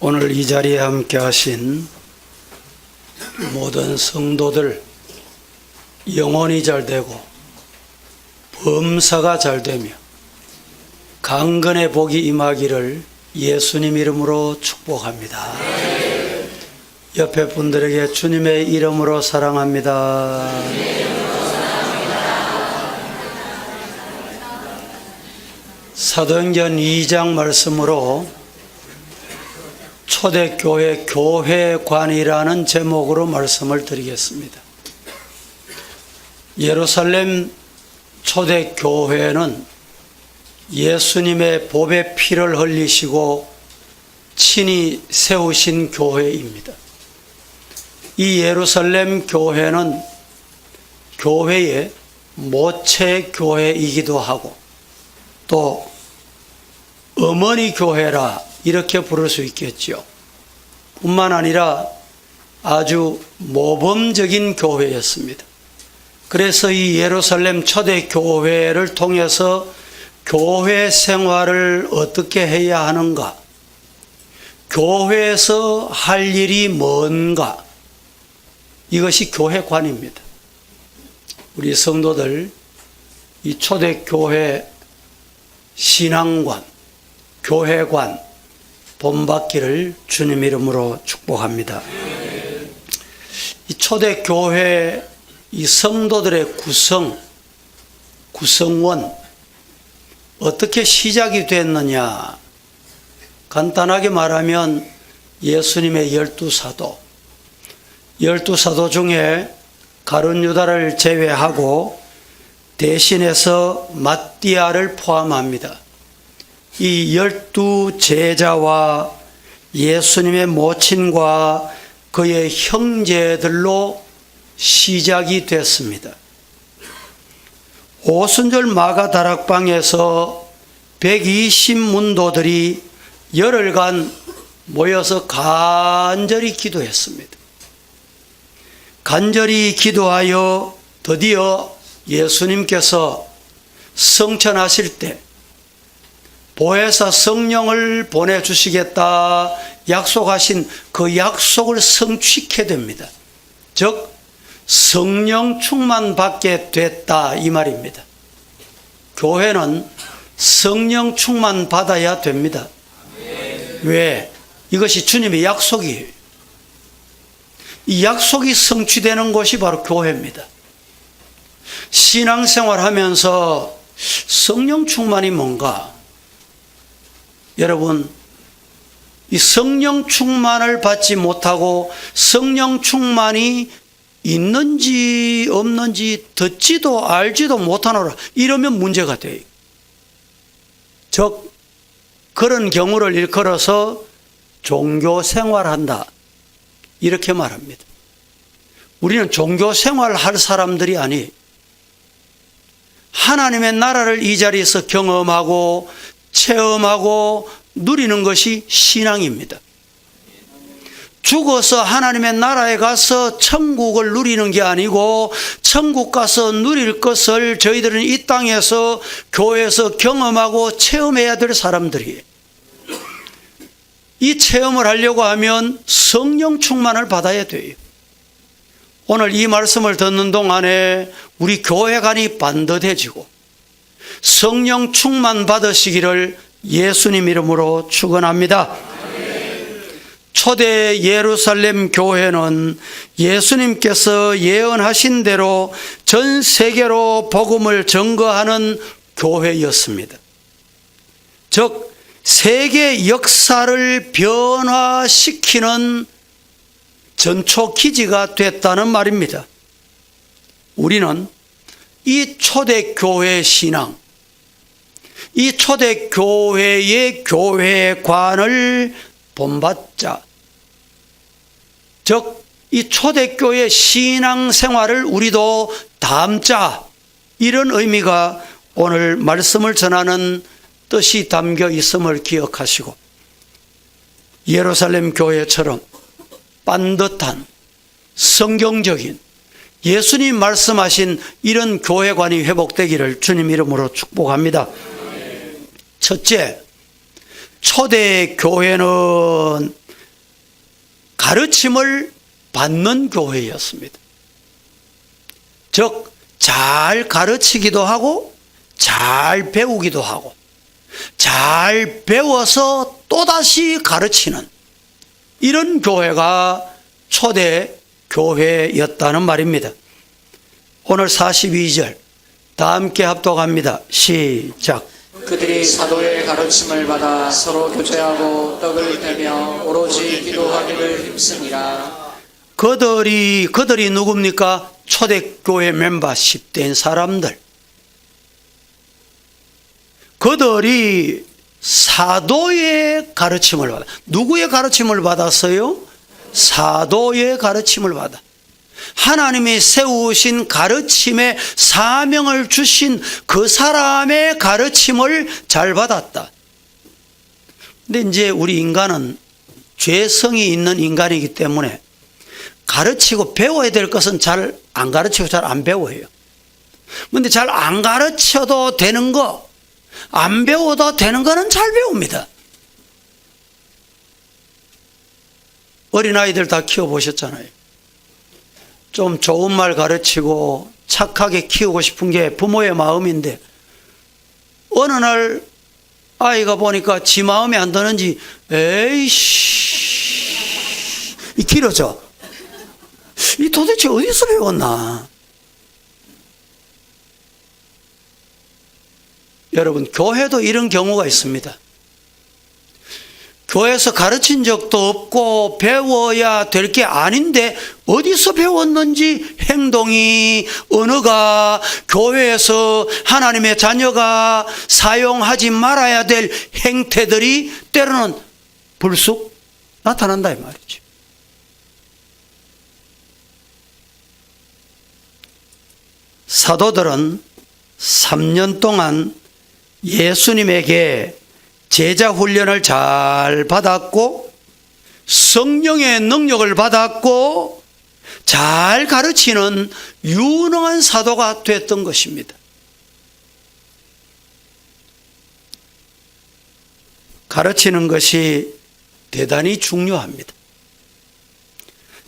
오늘 이 자리에 함께 하신 모든 성도들 영혼이 잘 되고 범사가 잘 되며 강건의 복이 임하기를 예수님 이름으로 축복합니다. 옆에 분들에게 주님의 이름으로 사랑합니다. 사도행전 2장 말씀으로 초대교회 교회관이라는 제목으로 말씀을 드리겠습니다. 예루살렘 초대교회는 예수님의 보배 피를 흘리시고 친히 세우신 교회입니다. 이 예루살렘 교회는 교회의 모체 교회이기도 하고 또 어머니 교회라 이렇게 부를 수 있겠죠. 뿐만 아니라 아주 모범적인 교회였습니다. 그래서 이 예루살렘 초대교회를 통해서 교회 생활을 어떻게 해야 하는가, 교회에서 할 일이 뭔가, 이것이 교회관입니다. 우리 성도들 이 초대교회 신앙관, 교회관 본받기를 주님 이름으로 축복합니다. 이 초대교회 이 성도들의 구성원 어떻게 시작이 됐느냐? 간단하게 말하면 예수님의 12사도, 12사도 중에 가룟 유다를 제외하고 대신해서 마띠아를 포함합니다. 이 12제자와 예수님의 모친과 그의 형제들로 시작이 됐습니다. 오순절 마가다락방에서 120문도들이 열흘간 모여서 간절히 기도했습니다. 간절히 기도하여 드디어 예수님께서 성천하실 때 보혜사 성령을 보내주시겠다 약속하신 그 약속을 성취케 됩니다. 즉 성령 충만 받게 됐다 이 말입니다. 교회는 성령 충만 받아야 됩니다. 왜? 이것이 주님의 약속이에요. 이 약속이 성취되는 곳이 바로 교회입니다. 신앙생활 하면서 성령 충만이 뭔가? 여러분, 이 성령 충만을 받지 못하고 성령 충만이 있는지 없는지 듣지도 알지도 못하노라 이러면 문제가 돼요. 즉 그런 경우를 일컬어서 종교생활한다 이렇게 말합니다. 우리는 종교생활할 사람들이 아니, 하나님의 나라를 이 자리에서 경험하고 체험하고 누리는 것이 신앙입니다. 죽어서 하나님의 나라에 가서 천국을 누리는 게 아니고 천국 가서 누릴 것을 저희들은 이 땅에서 교회에서 경험하고 체험해야 될 사람들이에요. 이 체험을 하려고 하면 성령 충만을 받아야 돼요. 오늘 이 말씀을 듣는 동안에 우리 교회관이 반듯해지고 성령 충만 받으시기를 예수님 이름으로 축원합니다. 초대 예루살렘 교회는 예수님께서 예언하신 대로 전 세계로 복음을 전거하는 교회였습니다. 즉 세계 역사를 변화시키는 전초기지가 됐다는 말입니다. 우리는 이 초대교회 신앙, 이 초대교회의 교회관을 본받자, 즉 이 초대교회 신앙생활을 우리도 담자, 이런 의미가 오늘 말씀을 전하는 뜻이 담겨 있음을 기억하시고 예루살렘 교회처럼 반듯한 성경적인 예수님 말씀하신 이런 교회관이 회복되기를 주님 이름으로 축복합니다. 첫째, 초대 교회는 가르침을 받는 교회였습니다. 즉, 잘 가르치기도 하고 잘 배우기도 하고 잘 배워서 또다시 가르치는 이런 교회가 초대 교회였다는 말입니다. 오늘 42절 다 함께 합독합니다. 시작. 그들이 사도의 가르침을 받아 서로 교제하고 떡을 떼며 오로지 기도하기를 힘쓰니라. 그들이 누굽니까? 초대교회 멤버십 된 사람들. 그들이 사도의 가르침을 받아. 누구의 가르침을 받았어요? 사도의 가르침을 받아. 하나님이 세우신 가르침에 사명을 주신 그 사람의 가르침을 잘 받았다. 근데 이제 우리 인간은 죄성이 있는 인간이기 때문에 가르치고 배워야 될 것은 잘 안 가르치고 잘 안 배워요. 근데 잘 안 가르쳐도 되는 거, 안 배워도 되는 거는 잘 배웁니다. 어린아이들 다 키워보셨잖아요. 좀 좋은 말 가르치고 착하게 키우고 싶은 게 부모의 마음인데 어느 날 아이가 보니까 지 마음에 안 드는지 에이씨 이 길어져. 이 도대체 어디서 배웠나? 여러분, 교회도 이런 경우가 있습니다. 교회에서 가르친 적도 없고 배워야 될 게 아닌데 어디서 배웠는지 행동이, 언어가 교회에서 하나님의 자녀가 사용하지 말아야 될 행태들이 때로는 불쑥 나타난다 이 말이죠. 사도들은 3년 동안 예수님에게 제자 훈련을 잘 받았고 성령의 능력을 받았고 잘 가르치는 유능한 사도가 됐던 것입니다. 가르치는 것이 대단히 중요합니다.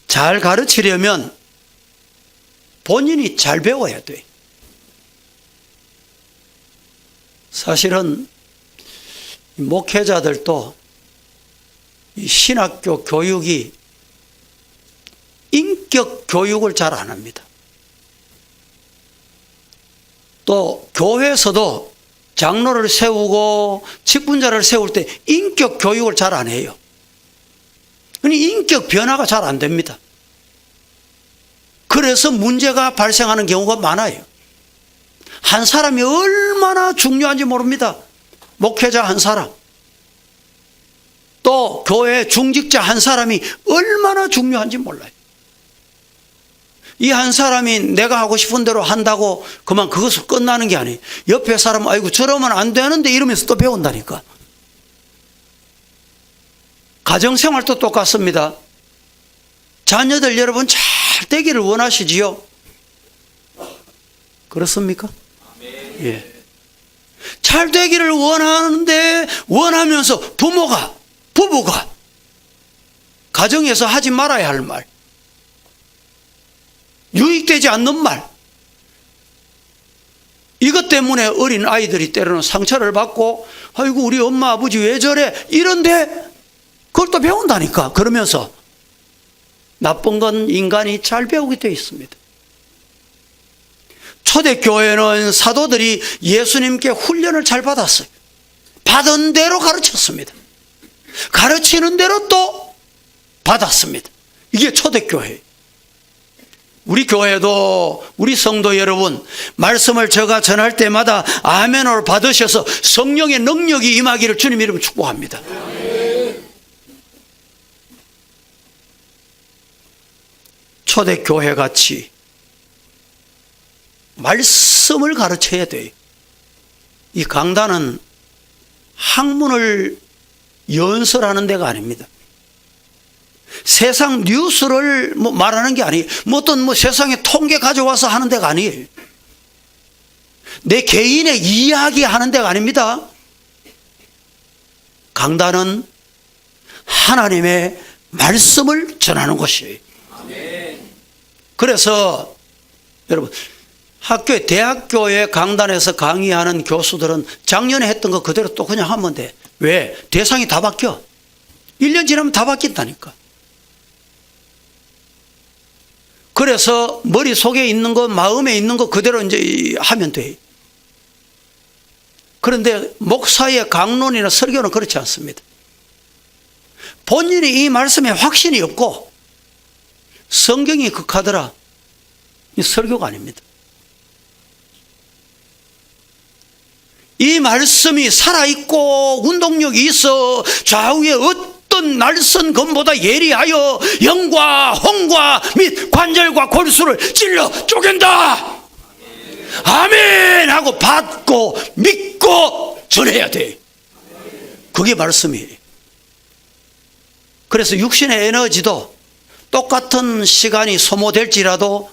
잘 가르치려면 본인이 잘 배워야 돼. 사실은 목회자들도 이 신학교 교육이 인격 교육을 잘 안 합니다. 또 교회에서도 장로를 세우고 직분자를 세울 때 인격 교육을 잘 안 해요. 그러니 인격 변화가 잘 안 됩니다. 그래서 문제가 발생하는 경우가 많아요. 한 사람이 얼마나 중요한지 모릅니다. 목회자 한 사람, 또 교회 중직자 한 사람이 얼마나 중요한지 몰라요. 이 한 사람이 내가 하고 싶은 대로 한다고 그만 그것으로 끝나는 게 아니에요. 옆에 사람은 아이고 저러면 안 되는데 이러면서 또 배운다니까. 가정생활도 똑같습니다. 자녀들 여러분 잘 되기를 원하시지요? 그렇습니까? 예. 잘 되기를 원하는데 원하면서 부부가 가정에서 하지 말아야 할 말, 유익되지 않는 말, 이것 때문에 어린 아이들이 때로는 상처를 받고 아이고 우리 엄마 아버지 왜 저래 이런데 그걸 또 배운다니까. 그러면서 나쁜 건 인간이 잘 배우게 되어 있습니다. 초대교회는 사도들이 예수님께 훈련을 잘 받았어요. 받은 대로 가르쳤습니다. 가르치는 대로 또 받았습니다. 이게 초대교회. 우리 교회도 우리 성도 여러분 말씀을 제가 전할 때마다 아멘을 받으셔서 성령의 능력이 임하기를 주님 이름으로 축복합니다. 초대교회 같이 말씀을 가르쳐야 돼요. 이 강단은 학문을 연설하는 데가 아닙니다. 세상 뉴스를 말하는 게 아니에요. 어떤 세상의 통계 가져와서 하는 데가 아니에요. 내 개인의 이야기 하는 데가 아닙니다. 강단은 하나님의 말씀을 전하는 것이에요. 그래서 여러분, 대학교에 강단에서 강의하는 교수들은 작년에 했던 거 그대로 또 그냥 하면 돼. 왜? 대상이 다 바뀌어. 1년 지나면 다 바뀐다니까. 그래서 머릿속에 있는 거, 마음에 있는 거 그대로 이제 하면 돼. 그런데 목사의 강론이나 설교는 그렇지 않습니다. 본인이 이 말씀에 확신이 없고 성경이 극하더라, 이 설교가 아닙니다. 이 말씀이 살아있고 운동력이 있어 좌우에 어떤 날선 검보다 예리하여 영과 홍과 및 관절과 골수를 찔러 쪼갠다. 아멘 하고 받고 믿고 전해야 돼. 그게 말씀이에요. 그래서 육신의 에너지도 똑같은 시간이 소모될지라도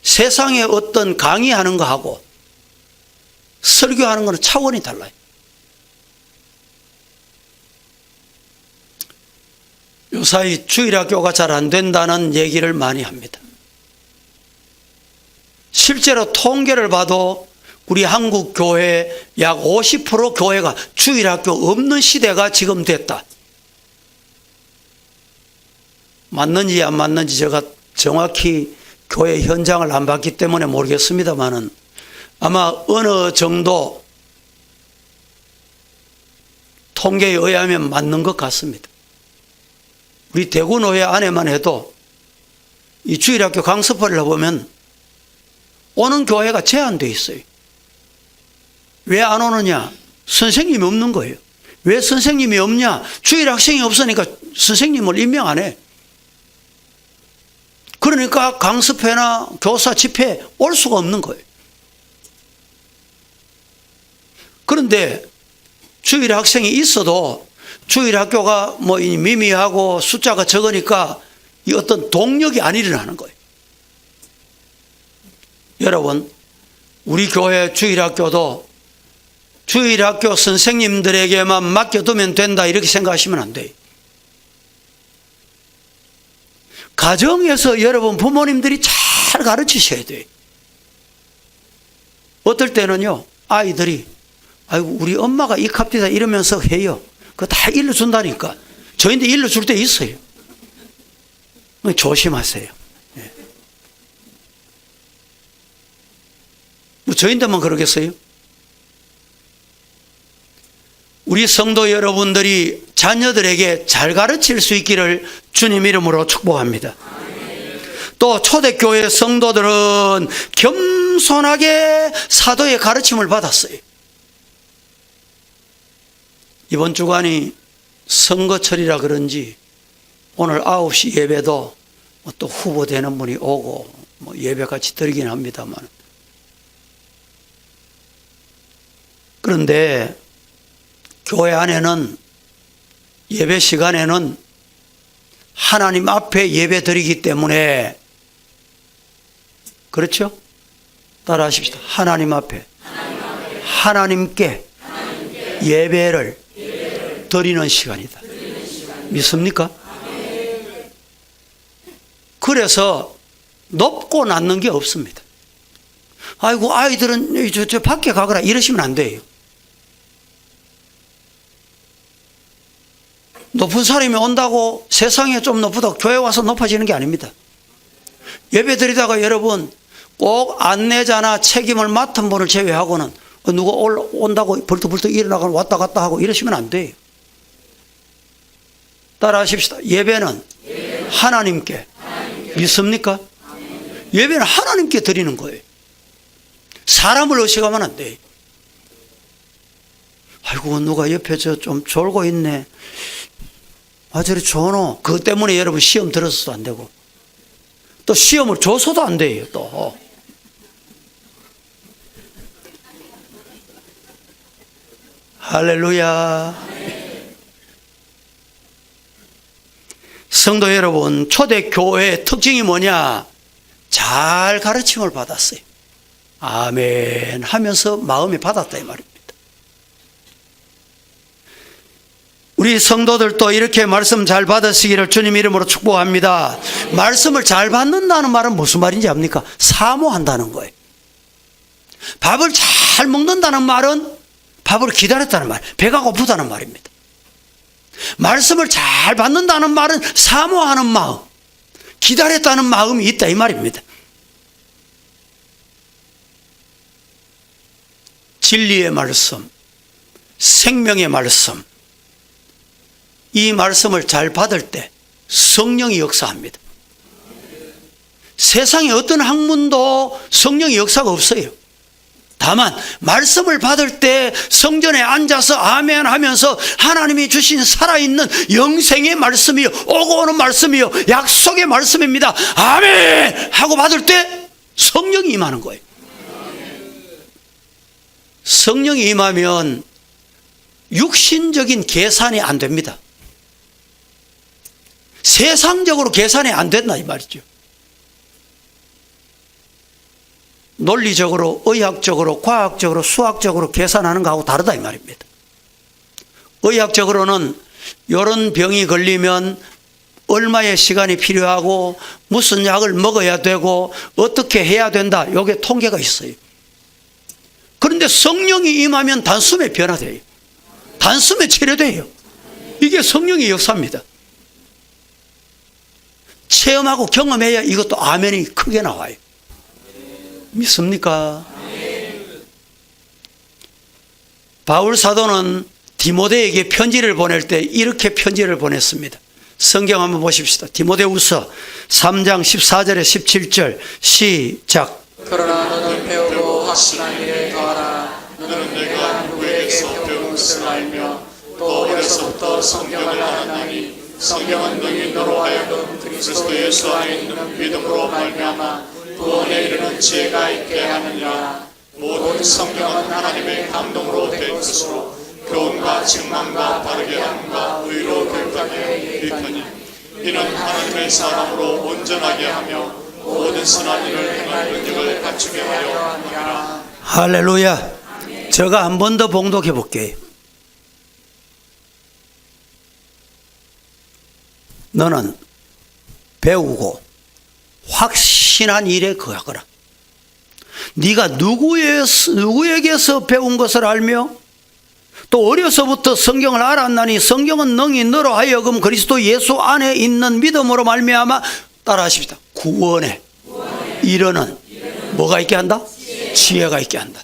세상에 어떤 강의하는 거하고 설교하는 거는 차원이 달라요. 요사이 주일학교가 잘 안 된다는 얘기를 많이 합니다. 실제로 통계를 봐도 우리 한국 교회 약 50% 교회가 주일학교 없는 시대가 지금 됐다. 맞는지 안 맞는지 제가 정확히 교회 현장을 안 봤기 때문에 모르겠습니다만은 아마 어느 정도 통계에 의하면 맞는 것 같습니다. 우리 대구노회 안에만 해도 이 주일학교 강습회를 해보면 오는 교회가 제한되어 있어요. 왜 안 오느냐? 선생님이 없는 거예요. 왜 선생님이 없냐? 주일학생이 없으니까 선생님을 임명 안 해. 그러니까 강습회나 교사 집회에 올 수가 없는 거예요. 그런데 주일 학생이 있어도 주일 학교가 뭐 미미하고 숫자가 적으니까 이 어떤 동력이 안 일어나는 거예요. 여러분, 우리 교회 주일 학교도 주일 학교 선생님들에게만 맡겨두면 된다 이렇게 생각하시면 안 돼요. 가정에서 여러분 부모님들이 잘 가르치셔야 돼요. 어떨 때는요, 아이들이 아이고 우리 엄마가 이 값이다 이러면서 해요. 그거 다 일러준다니까. 저희한테 일러줄 때 있어요. 조심하세요. 네. 뭐 저희한테만 그러겠어요? 우리 성도 여러분들이 자녀들에게 잘 가르칠 수 있기를 주님 이름으로 축복합니다. 또 초대교회 성도들은 겸손하게 사도의 가르침을 받았어요. 이번 주간이 선거철이라 그런지 오늘 9시 예배도 또 후보되는 분이 오고 예배같이 드리긴 합니다만, 그런데 교회 안에는 예배 시간에는 하나님 앞에 예배 드리기 때문에, 그렇죠? 따라 하십시다. 하나님 앞에 하나님께 예배를 드리는 시간이다. 믿습니까? 그래서 높고 낮는 게 없습니다. 아이고 아이들은 저 밖에 가거라 이러시면 안 돼요. 높은 사람이 온다고 세상에 좀 높다고 교회 와서 높아지는 게 아닙니다. 예배 드리다가 여러분 꼭 안내자나 책임을 맡은 분을 제외하고는 누가 온다고 벌떡벌떡 일어나고 왔다 갔다 하고 이러시면 안 돼요. 따라 하십시다. 예배는 하나님께. 믿습니까? 예배는 하나님께 드리는 거예요. 사람을 의식하면 안 돼요. 아이고 누가 옆에 좀 졸고 있네. 아 저리 줘노. 그것 때문에 여러분 시험 들어서도 안 되고 또 시험을 줘서도 안 돼요. 또 할렐루야. 성도 여러분, 초대교회의 특징이 뭐냐? 잘 가르침을 받았어요. 아멘 하면서 마음에 받았다 이 말입니다. 우리 성도들도 이렇게 말씀 잘 받으시기를 주님 이름으로 축복합니다. 말씀을 잘 받는다는 말은 무슨 말인지 압니까? 사모한다는 거예요. 밥을 잘 먹는다는 말은 밥을 기다렸다는 말, 배가 고프다는 말입니다. 말씀을 잘 받는다는 말은 사모하는 마음, 기다렸다는 마음이 있다 이 말입니다. 진리의 말씀, 생명의 말씀, 이 말씀을 잘 받을 때 성령이 역사합니다. 세상에 어떤 학문도 성령의 역사가 없어요. 다만 말씀을 받을 때 성전에 앉아서 아멘 하면서 하나님이 주신 살아있는 영생의 말씀이요, 오고 오는 말씀이요, 약속의 말씀입니다. 아멘 하고 받을 때 성령이 임하는 거예요. 성령이 임하면 육신적인 계산이 안 됩니다. 세상적으로 계산이 안 된다 이 말이죠. 논리적으로, 의학적으로, 과학적으로, 수학적으로 계산하는 거하고 다르다 이 말입니다. 의학적으로는 이런 병이 걸리면 얼마의 시간이 필요하고 무슨 약을 먹어야 되고 어떻게 해야 된다, 이게 통계가 있어요. 그런데 성령이 임하면 단숨에 변화돼요. 단숨에 치료돼요. 이게 성령의 역사입니다. 체험하고 경험해야 이것도 아멘이 크게 나와요. 믿습니까? 바울 사도는 디모데에게 편지를 보낼 때 이렇게 편지를 보냈습니다. 성경 한번 보십시다. 디모데후서 3장 14절에 17절 시작. 그러나 너는 배우고 확신한 일에 더하라. 너는 내가 누구에게서 배운 것을 알며 또 어려서부터 성경을 알았나니 성경은 너희 너로 하여금 그리스도 예수 안에 있는 믿음으로 말미암아 구원에 이르는 지혜가 있게 하느니라. 모든 성경은 하나님의 감동으로 된 것으로 교훈과 책망과 바르게 함과 의로 교육하게 일으키니 이는 하나님의 사람으로 온전하게 하며 모든 선한 일을 행할 능력을 갖추게 하려 함이라. 할렐루야. 제가 한 번 더 봉독해 볼게요. 너는 배우고 확신한 일에 거하거라. 네가 누구에게서 배운 것을 알며 또 어려서부터 성경을 알았나니 성경은 능히 너로 하여금 그리스도 예수 안에 있는 믿음으로 말미암아 따라하십시다. 구원에 이르는 뭐가 있게 한다? 지혜가 있게 한다.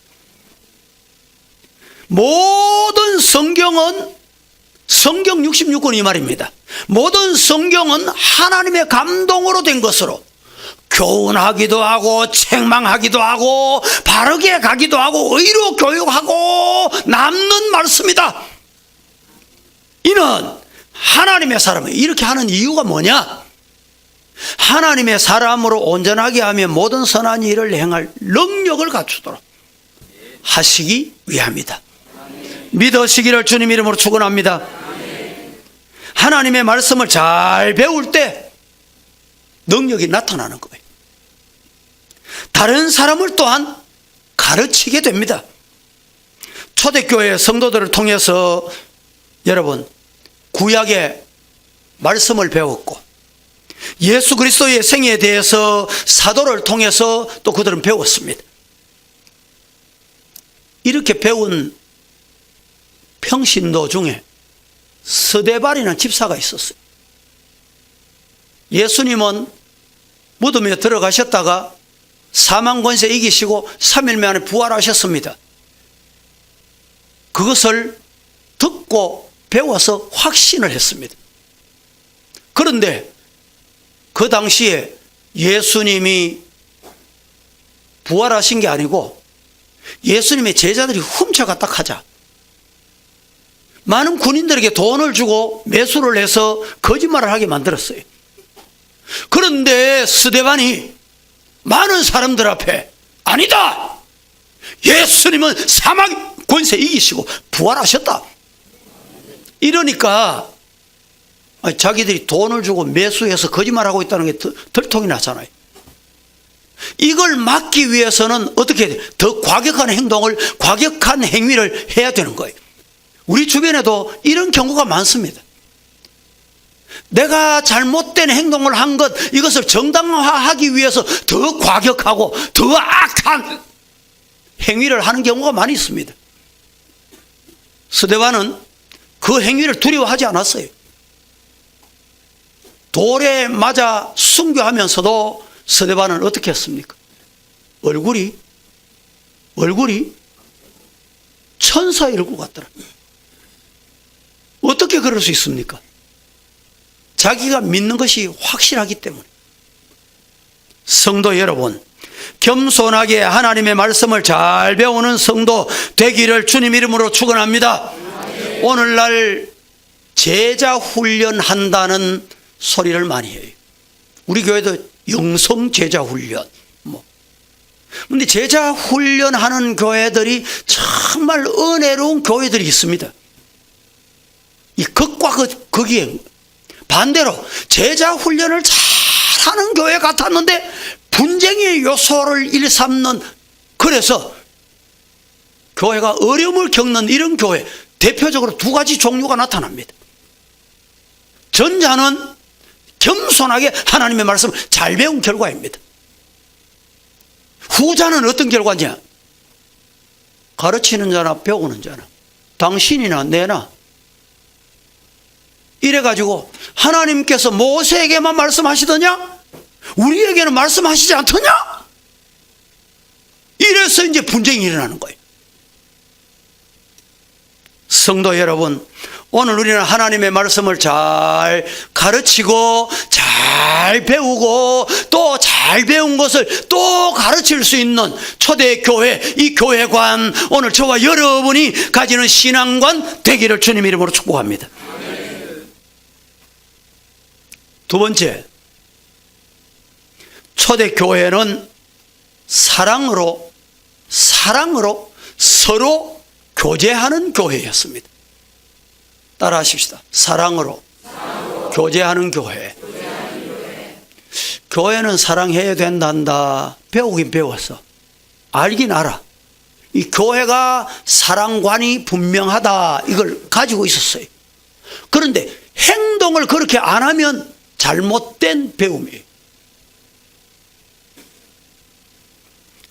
모든 성경은 성경 66권 이 말입니다. 모든 성경은 하나님의 감동으로 된 것으로 교훈하기도 하고 책망하기도 하고 바르게 가기도 하고 의로 교육하고 남는 말씀이다. 이는 하나님의 사람을 이렇게 하는 이유가 뭐냐? 하나님의 사람으로 온전하게 하며 모든 선한 일을 행할 능력을 갖추도록 하시기 위함이다. 믿으시기를 주님 이름으로 축원합니다. 하나님의 말씀을 잘 배울 때 능력이 나타나는 거예요. 다른 사람을 또한 가르치게 됩니다. 초대교회 성도들을 통해서 여러분 구약의 말씀을 배웠고 예수 그리스도의 생애에 대해서 사도를 통해서 또 그들은 배웠습니다. 이렇게 배운 평신도 중에 스데반이라는 집사가 있었어요. 예수님은 무덤에 들어가셨다가 사망 권세 이기시고 3일 만에 부활하셨습니다. 그것을 듣고 배워서 확신을 했습니다. 그런데 그 당시에 예수님이 부활하신 게 아니고 예수님의 제자들이 훔쳐갔다 하자 많은 군인들에게 돈을 주고 매수를 해서 거짓말을 하게 만들었어요. 그런데 스데반이 많은 사람들 앞에 아니다! 예수님은 사망 권세 이기시고 부활하셨다. 이러니까 자기들이 돈을 주고 매수해서 거짓말하고 있다는 게 들통이 나잖아요. 이걸 막기 위해서는 어떻게 해야 돼요? 더 과격한 행동을, 과격한 행위를 해야 되는 거예요. 우리 주변에도 이런 경우가 많습니다. 내가 잘못된 행동을 한 것, 이것을 정당화하기 위해서 더 과격하고 더 악한 행위를 하는 경우가 많이 있습니다. 스데반은 그 행위를 두려워하지 않았어요. 돌에 맞아 순교하면서도 스데반은 어떻게 했습니까? 얼굴이 천사의 얼굴 같더라. 어떻게 그럴 수 있습니까? 자기가 믿는 것이 확실하기 때문에. 성도 여러분, 겸손하게 하나님의 말씀을 잘 배우는 성도 되기를 주님 이름으로 축원합니다. 오늘날 제자 훈련한다는 소리를 많이 해요. 우리 교회도 영성 제자 훈련. 근데 제자 훈련하는 교회들이 정말 은혜로운 교회들이 있습니다. 이 극과 극이에요. 반대로 제자 훈련을 잘하는 교회 같았는데 분쟁의 요소를 일삼는, 그래서 교회가 어려움을 겪는 이런 교회, 대표적으로 두 가지 종류가 나타납니다. 전자는 겸손하게 하나님의 말씀을 잘 배운 결과입니다. 후자는 어떤 결과냐? 가르치는 자나 배우는 자나, 당신이나 내나, 이래가지고 하나님께서 모세에게만 말씀하시더냐? 우리에게는 말씀하시지 않더냐? 이래서 이제 분쟁이 일어나는 거예요. 성도 여러분, 오늘 우리는 하나님의 말씀을 잘 가르치고 잘 배우고 또 잘 배운 것을 또 가르칠 수 있는 초대교회, 이 교회관, 오늘 저와 여러분이 가지는 신앙관 되기를 주님 이름으로 축복합니다. 두 번째, 초대교회는 사랑으로 서로 교제하는 교회였습니다. 따라 하십시다. 사랑으로 교제하는 교회. 교회는 사랑해야 된단다. 배우긴 배웠어. 알긴 알아. 이 교회가 사랑관이 분명하다, 이걸 가지고 있었어요. 그런데 행동을 그렇게 안 하면 잘못된 배움이에요.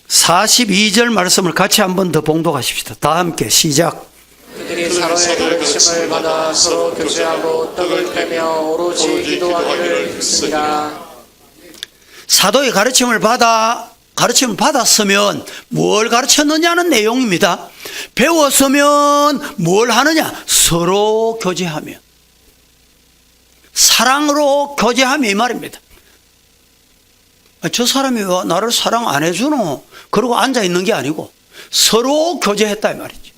42절 말씀을 같이 한 번 더 봉독하십시다. 다 함께 시작. 그들이 사랑의 가르침을 받아 서로 교제하고 떡을 떼며 오로지 기도하기를 했습니다. 사도의 가르침을 받았으면 뭘 가르쳤느냐는 내용입니다. 배웠으면 뭘 하느냐? 서로 교제하며, 사랑으로 교제하며, 이 말입니다. 저 사람이 왜 나를 사랑 안 해주노? 그러고 앉아 있는 게 아니고 서로 교제했다, 이 말이죠.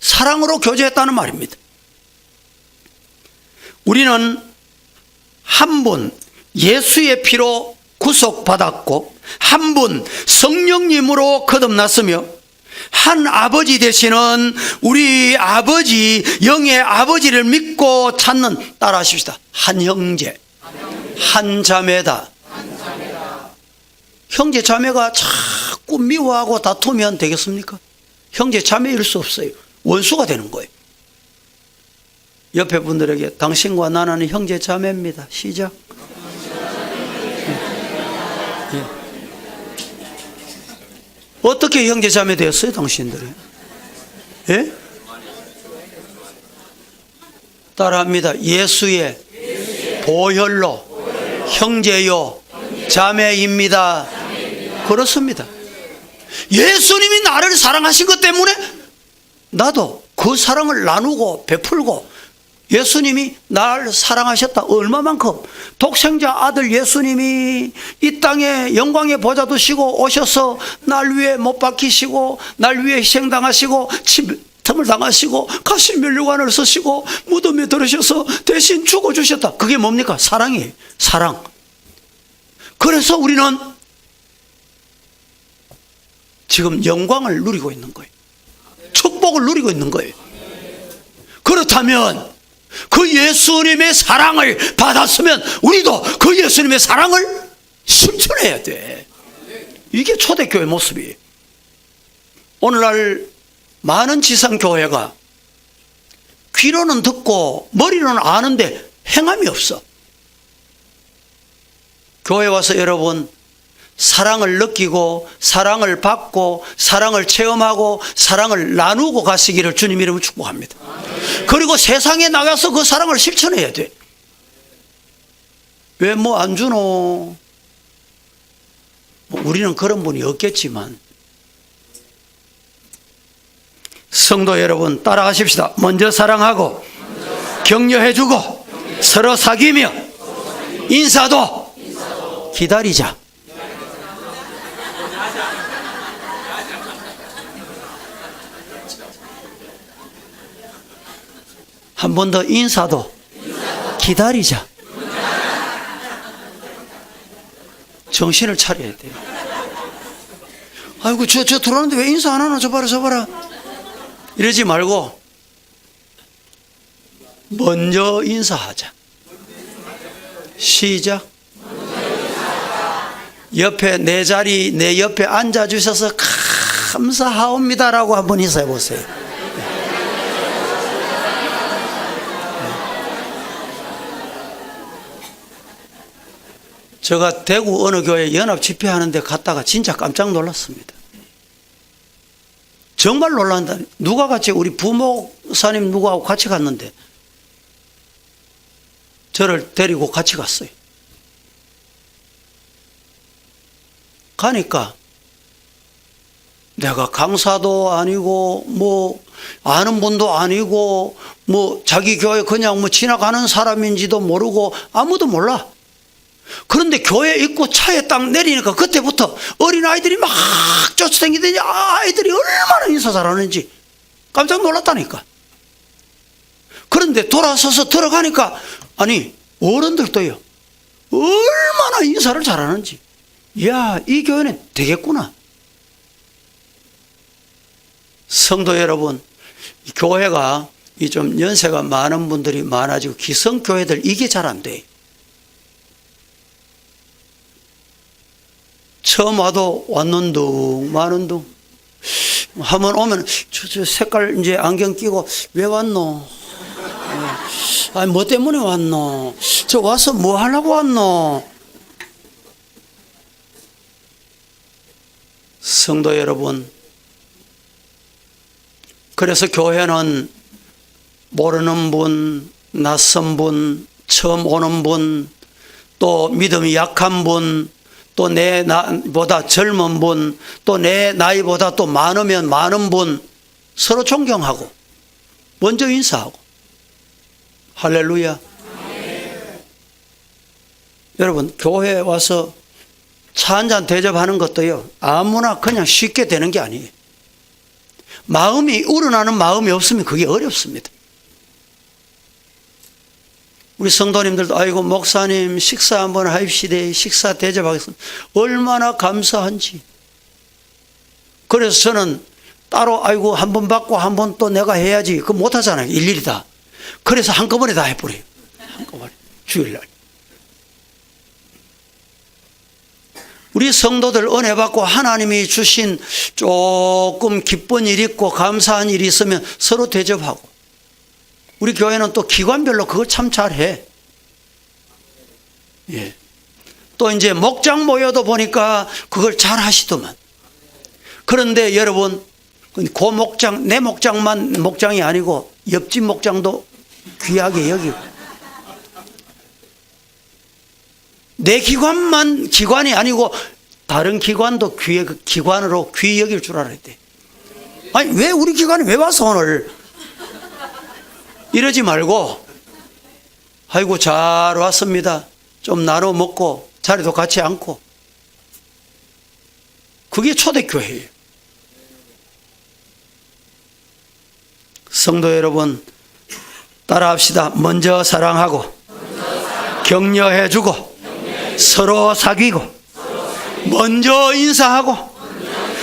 사랑으로 교제했다는 말입니다. 우리는 한 분 예수의 피로 구속받았고, 한 분 성령님으로 거듭났으며, 한 아버지 되시는 우리 아버지, 영의 아버지를 믿고 찾는, 따라 하십시다. 한 형제, 한 자매다. 형제 자매가 자꾸 미워하고 다투면 되겠습니까? 형제 자매일 수 없어요. 원수가 되는 거예요. 옆에 분들에게 당신과 나는 형제 자매입니다. 시작. 예. 어떻게 형제 자매 되었어요, 당신들이? 예? 따라합니다. 예수의 보혈로 형제요 자매입니다. 그렇습니다. 예수님이 나를 사랑하신 것 때문에 나도 그 사랑을 나누고 베풀고, 예수님이 나를 사랑하셨다. 얼마만큼? 독생자 아들 예수님이 이 땅에 영광의 보좌 두시고 오셔서 날 위해 못 박히시고, 날 위해 희생당하시고, 침통을 당하시고, 가시 면류관을 쓰시고, 무덤에 들으셔서 대신 죽어주셨다. 그게 뭡니까? 사랑이에요. 사랑. 그래서 우리는 지금 영광을 누리고 있는 거예요. 축복을 누리고 있는 거예요. 그렇다면 그 예수님의 사랑을 받았으면 우리도 그 예수님의 사랑을 실천해야 돼. 이게 초대교회 모습이에요. 오늘날 많은 지상교회가 귀로는 듣고 머리로는 아는데 행함이 없어. 교회 와서 여러분 사랑을 느끼고 사랑을 받고 사랑을 체험하고 사랑을 나누고 가시기를 주님 이름으로 축복합니다. 그리고 세상에 나가서 그 사랑을 실천해야 돼. 왜 뭐 안 주노? 우리는 그런 분이 없겠지만 성도 여러분 따라가십시다. 먼저 사랑하고 격려해주고 서로 사귀며 인사도 기다리자. 한 번 더 인사도 기다리자. 정신을 차려야 돼요. 아이고 저 들어왔는데 왜 인사 안 하나? 저 봐라 이러지 말고 먼저 인사하자. 시작. 옆에 내 자리 내 옆에 앉아주셔서 감사하옵니다라고 한번 인사해 보세요. 제가 대구 어느 교회 연합 집회하는데 갔다가 진짜 깜짝 놀랐습니다. 정말 놀란다. 누가 같이 우리 부목사님 누구하고 같이 갔는데 저를 데리고 같이 갔어요. 가니까 내가 강사도 아니고 뭐 아는 분도 아니고 뭐 자기 교회 그냥 뭐 지나가는 사람인지도 모르고 아무도 몰라. 그런데 교회 입구 차에 딱 내리니까 그때부터 어린아이들이 막 쫓아다니더니 아이들이 얼마나 인사 잘하는지 깜짝 놀랐다니까. 그런데 돌아서서 들어가니까 아니 어른들도요 얼마나 인사를 잘하는지. 이야, 이 교회는 되겠구나. 성도 여러분, 이 교회가 이 좀 연세가 많은 분들이 많아지고 기성교회들 이게 잘 안 돼. 처음 와도 왔는둥 마는둥 한번 오면 저 색깔 이제 안경 끼고 왜 왔노? 아니 뭐 때문에 왔노? 저 와서 뭐 하려고 왔노? 성도 여러분, 그래서 교회는 모르는 분, 낯선 분, 처음 오는 분, 또 믿음이 약한 분, 또 내 나보다 젊은 분, 또 내 나이보다 또 많으면 많은 분 서로 존경하고 먼저 인사하고. 할렐루야. 여러분 교회에 와서 차 한잔 대접하는 것도요 아무나 그냥 쉽게 되는 게 아니에요. 마음이 우러나는 마음이 없으면 그게 어렵습니다. 우리 성도님들도 아이고 목사님 식사 한번 하십시다. 식사 대접하겠습니다. 얼마나 감사한지. 그래서 저는 따로 아이고 한 번 받고 한 번 또 내가 해야지 그거 못하잖아요. 일일이 다. 그래서 한꺼번에 다 해버려요. 한꺼번에 주일날. 우리 성도들 은혜 받고 하나님이 주신 조금 기쁜 일 있고 감사한 일이 있으면 서로 대접하고. 우리 교회는 또 기관별로 그걸 참 잘해. 예. 또 이제 목장 모여도 보니까 그걸 잘 하시더만. 그런데 여러분, 그 목장, 내 목장만 목장이 아니고 옆집 목장도 귀하게 여기고. 내 기관만 기관이 아니고 다른 기관도 귀의 기관으로 귀 여길 줄 알아야 돼. 아니, 왜 우리 기관이 왜 와서 오늘? 이러지 말고 아이고 잘 왔습니다. 좀 나눠 먹고 자리도 같이 앉고. 그게 초대교회예요. 성도 여러분 따라합시다. 먼저 사랑하고 격려해주고 서로 사귀고 먼저 인사하고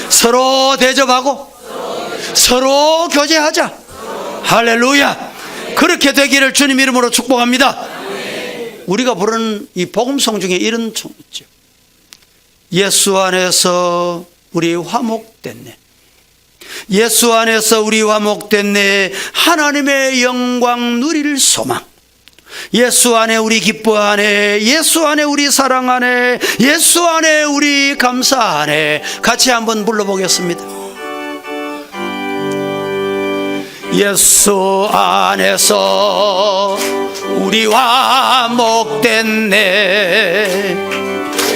서로 대접하고 서로 교제하자. 할렐루야. 그렇게 되기를 주님 이름으로 축복합니다. 우리가 부르는 이 복음송 중에 이런 총 있죠. 예수 안에서 우리 화목됐네. 예수 안에서 우리 화목된 내 하나님의 영광 누릴 소망, 예수 안에 우리 기뻐하네, 예수 안에 우리 사랑하네, 예수 안에 우리 감사하네. 같이 한번 불러보겠습니다. 예수 안에서 우리 화목된 내,